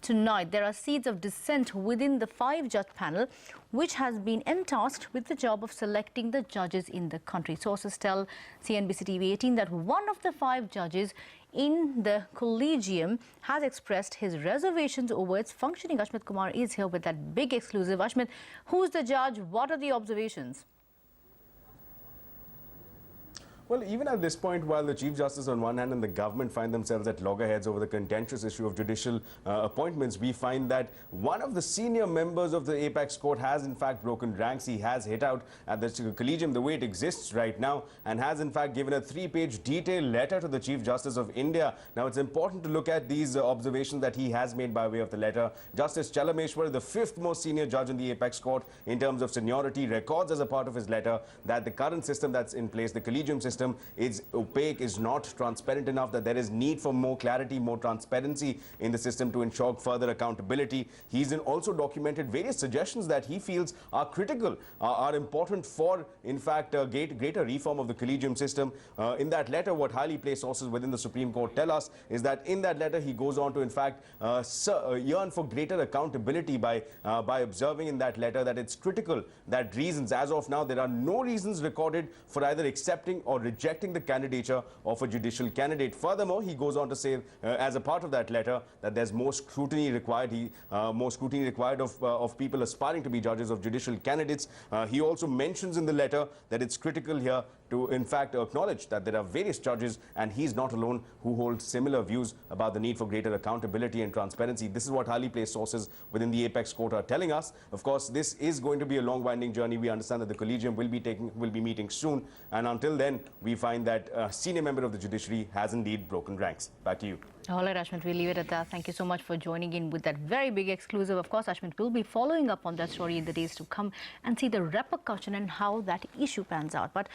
tonight. There are seeds of dissent within the 5-judge panel, which has been entasked with the job of selecting the judges in the country. Sources tell CNBC-TV18 that one of the 5 judges in the collegium has expressed his reservations over its functioning. Ashmit Kumar is here with that big exclusive. Ashmit, who's the judge? What are the observations? Well, even at this point, while the Chief Justice on one hand and the government find themselves at loggerheads over the contentious issue of judicial appointments, we find that one of the senior members of the apex court has in fact broken ranks. He has hit out at the collegium the way it exists right now and has in fact given a 3-page detailed letter to the Chief Justice of India. Now, it's important to look at these observations that he has made by way of the letter. Justice Chalameshwar, the 5th most senior judge in the apex court in terms of seniority, records as a part of his letter that the current system that's in place, the collegium system, is opaque, is not transparent enough, that there is need for more clarity, more transparency in the system to ensure further accountability. He's also documented various suggestions that he feels are critical, are important for, in fact, greater reform of the collegium system. In that letter, what highly placed sources within the Supreme Court tell us is that in that letter, he goes on to, in fact, yearn for greater accountability by observing in that letter that it's critical that reasons, as of now, there are no reasons recorded for either accepting or rejecting the candidature of a judicial candidate. Furthermore, he goes on to say, as a part of that letter, that there's more scrutiny required. More scrutiny required of people aspiring to be judges, of judicial candidates. He also mentions in the letter that it's critical here to, in fact, acknowledge that there are various judges, and he's not alone, who hold similar views about the need for greater accountability and transparency. This is what highly placed sources within the apex court are telling us. Of course, this is going to be a long, winding journey. We understand that the collegium will be meeting soon, and until then, we find that a senior member of the judiciary has indeed broken ranks. Back to you. All right, Ashmit, we'll leave it at that. Thank you so much for joining in with that very big exclusive. Of course, Ashmit will be following up on that story in the days to come and see the repercussion and how that issue pans out. But